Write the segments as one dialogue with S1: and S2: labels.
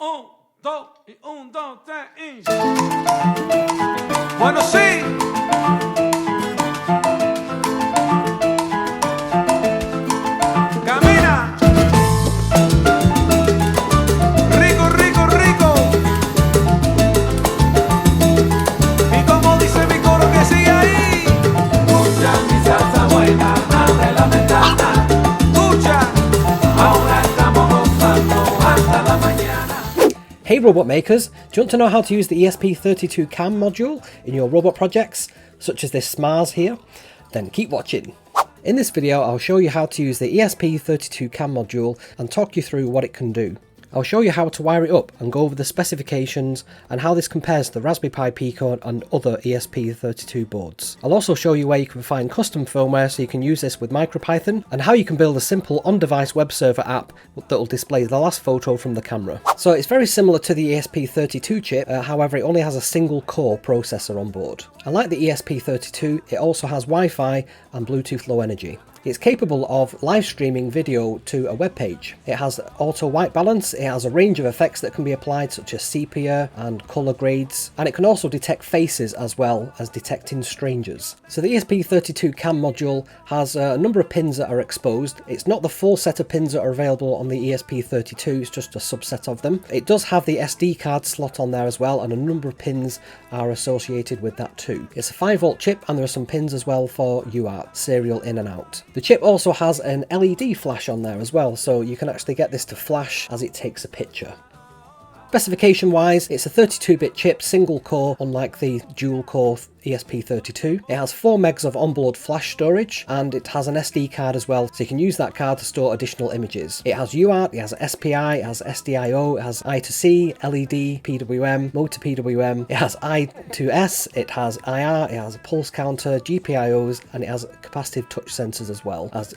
S1: Un, dos, y un, dos, tres, y... Bueno, sí. Camina. Rico, rico, rico. Y como dice mi coro que sigue ahí. Escucha mi salsa buena, abre la ventana. Escucha. Ahora estamos gozando hasta la mañana.
S2: Hey robot makers, do you want to know how to use the ESP32CAM module in your robot projects, such as this SMARS here? Then keep watching. In this video I'll show you how to use the ESP32CAM module and talk you through what it can do. I'll show you how to wire it up and go over the specifications and how this compares to the Raspberry Pi Pico and other ESP32 boards. I'll also show you where you can find custom firmware so you can use this with MicroPython, and how you can build a simple on-device web server app that will display the last photo from the camera. So it's very similar to the ESP32 chip, however it only has a single core processor on board. Unlike the ESP32, it also has Wi-Fi and Bluetooth Low Energy. It's capable of live streaming video to a web page. It has auto white balance, it has a range of effects that can be applied such as sepia and colour grades, and it can also detect faces as well as detecting strangers. So the ESP32CAM module has a number of pins that are exposed. It's not the full set of pins that are available on the ESP32, it's just a subset of them. It does have the SD card slot on there as well, and a number of pins are associated with that too. It's a 5V chip, and there are some pins as well for UART, serial in and out. The chip also has an LED flash on there as well, so you can actually get this to flash as it takes a picture. Specification wise, it's a 32-bit chip, single core, unlike the dual core ESP32. It has 4 megs of onboard flash storage, and it has an SD card as well, so you can use that card to store additional images. It has UART, it has SPI, it has SDIO, it has I2C, LED, PWM, motor PWM, it has I2S, it has IR, it has a pulse counter, GPIOs, and it has capacitive touch sensors as well as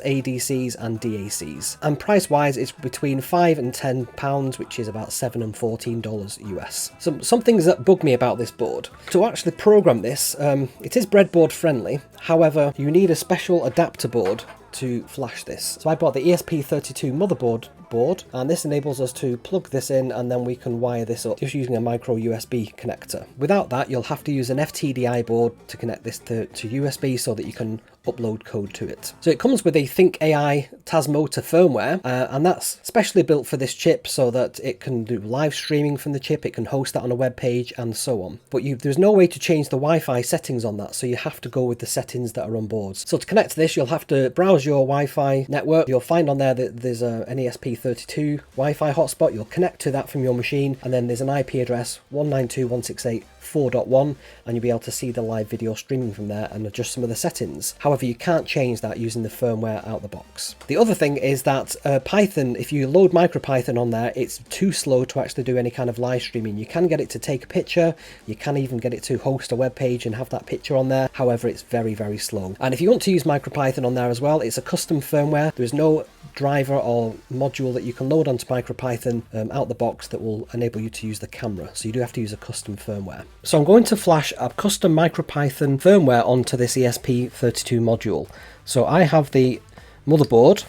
S2: ADCs and DACs. And price wise, it's between £5 and £10, which is about $7 and $14 US. Some things that bug me about this board. To actually program this, it is breadboard friendly, however you need a special adapter board to flash this. So I bought the ESP32 motherboard board, and this enables us to plug this in and then we can wire this up just using a micro USB connector. Without that, you'll have to use an FTDI board to connect this to USB so that you can upload code to it. So it comes with a ThinkAI Tasmota firmware, and that's specially built for this chip so that it can do live streaming from the chip, it can host that on a web page and so on. But there's no way to change the Wi-Fi settings on that, so you have to go with the settings that are on board. So to connect to this, you'll have to browse your Wi-Fi network. You'll find on there that there's an ESP32 Wi-Fi hotspot. You'll connect to that from your machine, and then there's an IP address 192.168.4.1, and you'll be able to see the live video streaming from there and adjust some of the settings. However, you can't change that using the firmware out the box. The other thing is that Python, if you load MicroPython on there, it's too slow to actually do any kind of live streaming. You can get it to take a picture, you can even get it to host a web page and have that picture on there. However, it's very, very slow. And if you want to use MicroPython on there as well, it's a custom firmware. There is no driver or module that you can load onto MicroPython out the box that will enable you to use the camera, so you do have to use a custom firmware. So I'm going to flash a custom MicroPython firmware onto this ESP32 module. So I have the motherboard,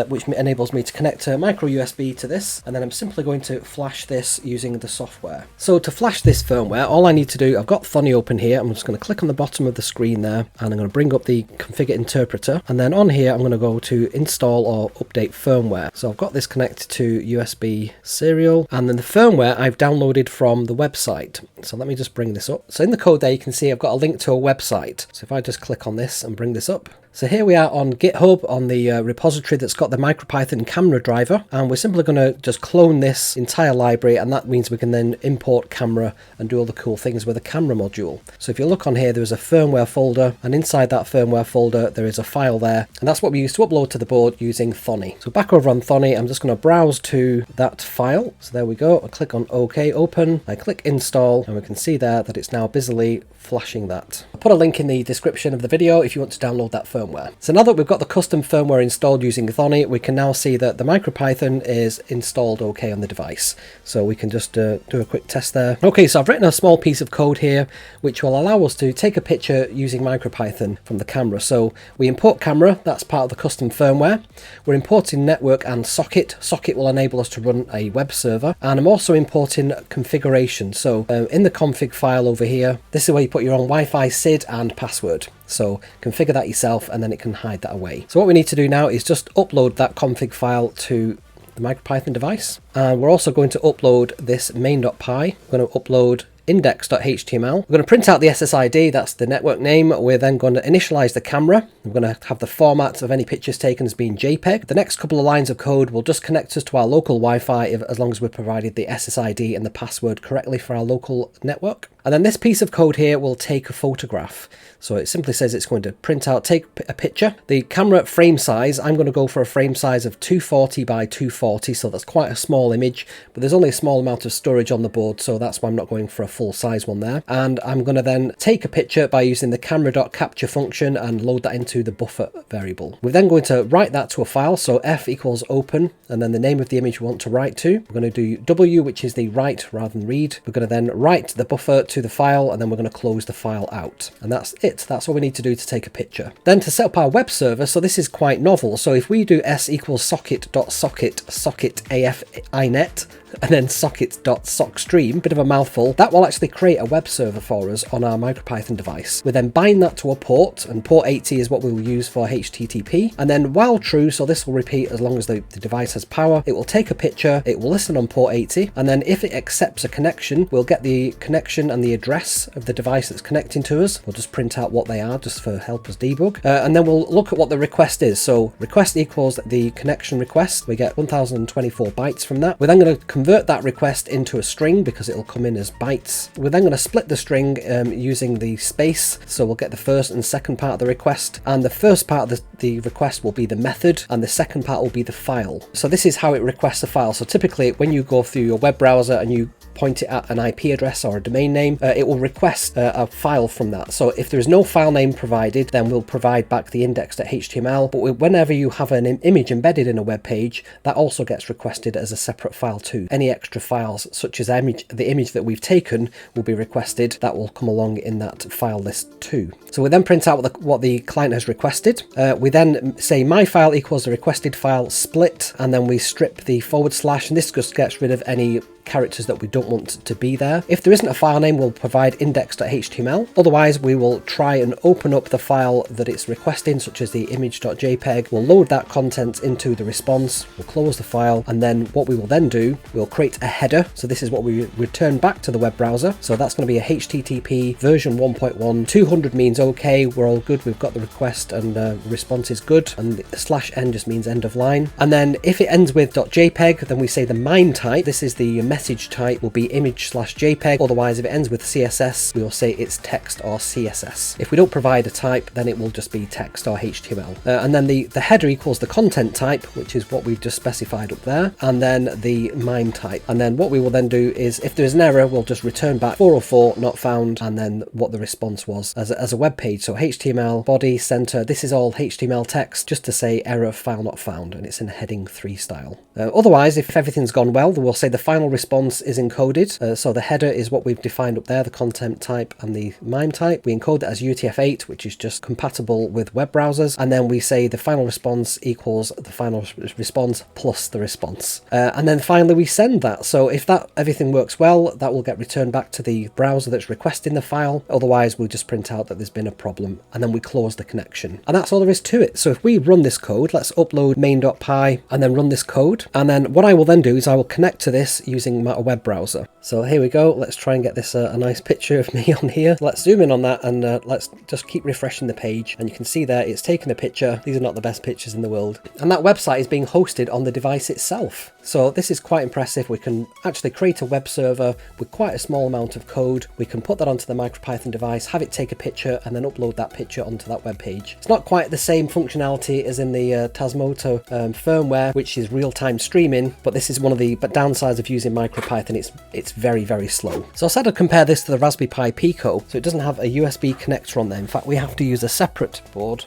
S2: which enables me to connect a micro USB to this, and then I'm simply going to flash this using the software. So to flash this firmware, all I need to do, I've got Thonny open here, I'm just going to click on the bottom of the screen there, and I'm going to bring up the configure interpreter, and then on here I'm going to go to install or update firmware. So I've got this connected to USB serial, and then the firmware I've downloaded from the website. So let me just bring this up. So in the code there you can see I've got a link to a website. So if I just click on this and bring this up, so here we are on GitHub on the repository that's got the MicroPython camera driver, and we're simply going to just clone this entire library, and that means we can then import camera and do all the cool things with a camera module. So if you look on here, there's a firmware folder, and inside that firmware folder there is a file there, and that's what we use to upload to the board using Thonny. So back over on Thonny, I'm just going to browse to that file. So there we go, I click on OK, open, I click install, and we can see there that it's now busily flashing that. I'll put a link in the description of the video if you want to download that firmware. firmware. So now that we've got the custom firmware installed using Thonny, we can now see that the MicroPython is installed okay on the device. So we can just do a quick test there. Okay, so I've written a small piece of code here which will allow us to take a picture using MicroPython from the camera. So we import camera, that's part of the custom firmware. We're importing network and socket. Socket will enable us to run a web server, and I'm also importing configuration. So in the config file over here, this is where you put your own Wi-Fi SID and password. So configure that yourself and then it can hide that away. So what we need to do now is just upload that config file to the MicroPython device, and we're also going to upload this main.py. We're going to upload index.html. We're going to print out the SSID, that's the network name. We're then going to initialize the camera. We're going to have the format of any pictures taken as being JPEG. The next couple of lines of code will just connect us to our local Wi-Fi as long as we've provided the SSID and the password correctly for our local network. And then this piece of code here will take a photograph. So it simply says it's going to print out, take a picture. The camera frame size, I'm going to go for a frame size of 240 by 240, so that's quite a small image, but there's only a small amount of storage on the board, so that's why I'm not going for a full size one there. And I'm going to then take a picture by using the camera.capture function and load that into the buffer variable. We're then going to write that to a file, so f equals open, and then the name of the image we want to write to. We're going to do w, which is the write rather than read. We're going to then write the buffer to the file, and then we're going to close the file out. And that's it. That's all we need to do to take a picture. Then to set up our web server, so this is quite novel. So if we do s equals socket.socket socket af inet and then socket.sockstream, bit of a mouthful, that will actually create a web server for us on our MicroPython device. We then bind that to a port, and port 80 is what we will use for HTTP. And then while true, so this will repeat as long as the device has power, it will take a picture, it will listen on port 80, and then if it accepts a connection, we'll get the connection and the address of the device that's connecting to us. We'll just print out what they are just for help us debug. And then we'll look at what the request is. So request equals the connection request. We get 1024 bytes from that. We're then going to convert that request into a string because it'll come in as bytes. We're then going to split the string using the space. So we'll get the first and second part of the request. And the first part of the request will be the method, and the second part will be the file. So this is how it requests a file. So typically when you go through your web browser and you point it at an IP address or a domain name, it will request a file from that. So if there is no file name provided, then we'll provide back the index.html. But whenever you have an image embedded in a web page, that also gets requested as a separate file too. Any extra files, such as the image that we've taken, will be requested. That will come along in that file list too. So we then print out what the client has requested. We then say my file equals the requested file split, and then we strip the // and this just gets rid of any characters that we don't want to be there. If there isn't a file name, we'll provide index.html. Otherwise, we will try and open up the file that it's requesting, such as the image.jpg. We'll load that content into the response, we'll close the file, and then what we will then do, we'll create a header. So this is what we return back to the web browser. So that's going to be a HTTP version 1.1. 200 means okay, we're all good, we've got the request and the response is good, and the /n just means end of line. And then if it ends with .jpg, then we say the MIME type. This is the message type, will be image/jpg. Otherwise, if it ends with CSS, we will say it's text or CSS. If we don't provide a type, then it will just be text or HTML. And then the header equals the content type, which is what we've just specified up there, and then the MIME type. And then what we will then do is, if there's an error, we'll just return back 404 not found, and then what the response was as a web page. So HTML, body, center, this is all HTML text, just to say error file not found, and it's in heading 3 style. Otherwise, if everything's gone well, then we'll say the final response is encoded. So the header is what we've defined up there, the content type and the MIME type. We encode that as UTF-8, which is just compatible with web browsers. And then we say the final response equals the final response plus the response. And then finally we send that. So if everything works well, that will get returned back to the browser that's requesting the file. Otherwise, we'll just print out that there's been a problem, and then we close the connection. And that's all there is to it. So if we run this code, let's upload main.py and then run this code. And then what I will then do is I will connect to this using my web browser. So here we go. Let's try and get this a nice picture of me on here. Let's zoom in on that, and let's just keep refreshing the page. And you can see there it's taken a picture. These are not the best pictures in the world. And that website is being hosted on the device itself. So this is quite impressive. We can actually create a web server with quite a small amount of code. We can put that onto the MicroPython device, have it take a picture, and then upload that picture onto that web page. It's not quite the same functionality as in the Tasmota firmware, which is real-time streaming, but this is one of the downsides of using MicroPython. It's very, very slow. So I said I'd compare this to the Raspberry Pi Pico. So it doesn't have a USB connector on there. In fact, we have to use a separate board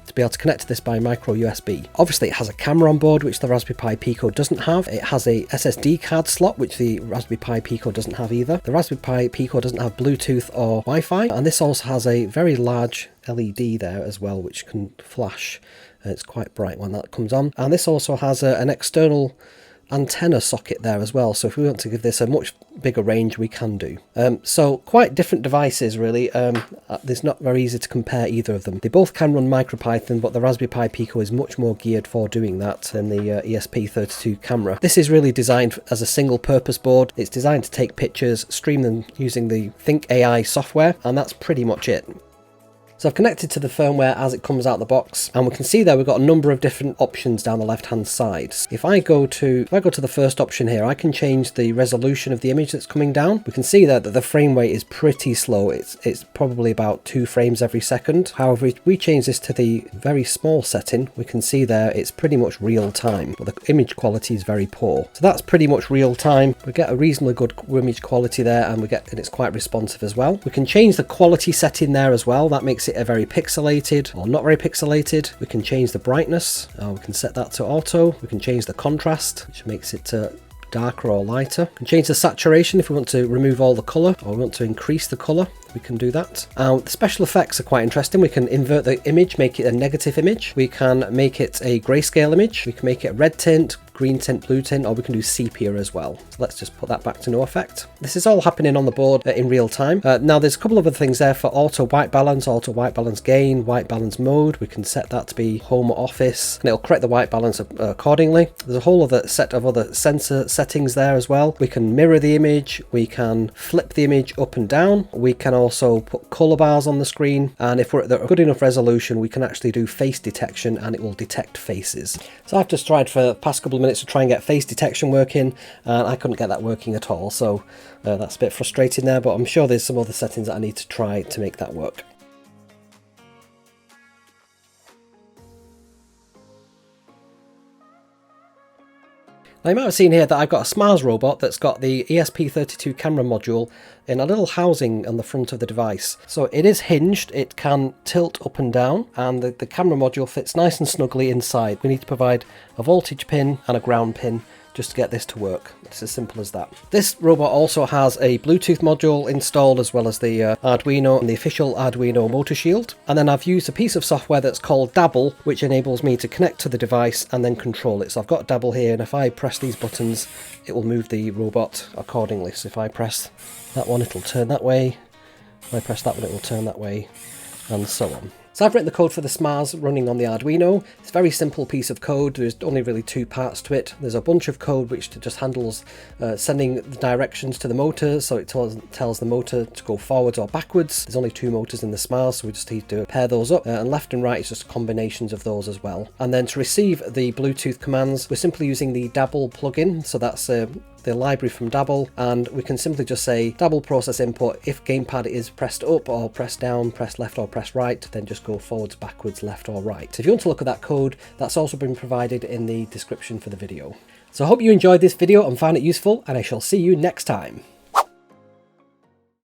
S2: to be able to connect to this by micro USB. Obviously it has a camera on board, which the Raspberry Pi Pico doesn't have. It has a SSD card slot, which the Raspberry Pi Pico doesn't have either. The Raspberry Pi Pico doesn't have Bluetooth or Wi-Fi, and this also has a very large LED there as well, which can flash. It's quite bright when that comes on. And this also has an external antenna socket there as well, so if we want to give this a much bigger range, we can do. So quite different devices really. It's not very easy to compare either of them. They both can run MicroPython, but the Raspberry Pi Pico is much more geared for doing that than the ESP32 camera. This is really designed as a single purpose board. It's designed to take pictures, stream them using the Think AI software, and that's pretty much it. So I've connected to the firmware as it comes out the box, and we can see there we've got a number of different options down the left hand side. If I go to the first option here, I can change the resolution of the image that's coming down. We can see there that the frame rate is pretty slow. It's probably about 2 frames every second. However, if we change this to the very small setting, we can see there it's pretty much real time, but the image quality is very poor. So that's pretty much real time. We get a reasonably good image quality there, and it's quite responsive as well. We can change the quality setting there as well. That makes it a very pixelated or not very pixelated. We can change the brightness. We can set that to auto. We can change the contrast, which makes it darker or lighter. We can change the saturation if we want to remove all the colour, or we want to increase the colour. We can do that. The special effects are quite interesting. We can invert the image, make it a negative image. We can make it a grayscale image. We can make it a red tint, green tint, blue tint, or we can do sepia as well. So let's just put that back to no effect. This is all happening on the board in real time. Now there's a couple of other things there for auto white balance gain, white balance mode. We can set that to be home office, and it'll correct the white balance accordingly. There's a whole other set of other sensor settings there as well. We can mirror the image. We can flip the image up and down. We can also put color bars on the screen, and if we're at a good enough resolution, we can actually do face detection, and it will detect faces. So I've just tried for the past couple of minutes to try and get face detection working, and I couldn't get that working at all, so that's a bit frustrating there, but I'm sure there's some other settings that I need to try to make that work. Now you might have seen here that I've got a SMARS robot that's got the ESP32 camera module in a little housing on the front of the device. So it is hinged, it can tilt up and down, and the camera module fits nice and snugly inside. We need to provide a voltage pin and a ground pin just to get this to work. It's as simple as that. This robot also has a Bluetooth module installed, as well as the Arduino and the official Arduino motor shield. And then I've used a piece of software that's called Dabble, which enables me to connect to the device and then control it. So I've got Dabble here, and if I press these buttons, it will move the robot accordingly. So if I press that one, it'll turn that way. If I press that one, it will turn that way, and so on. So I've written the code for the SMARS running on the Arduino. It's a very simple piece of code. There's only really 2 parts to it. There's a bunch of code which just handles sending the directions to the motor, so it tells the motor to go forwards or backwards. There's only 2 motors in the SMARS, so we just need to pair those up, and left and right is just combinations of those as well. And then to receive the Bluetooth commands, we're simply using the Dabble plugin, so that's the library from Dabble, and we can simply just say Dabble process input. If gamepad is pressed up or pressed down, press left or press right, then just go forwards, backwards, left or right. So if you want to look at that code, that's also been provided in the description for the video. So I hope you enjoyed this video and found it useful, and I shall see you next time.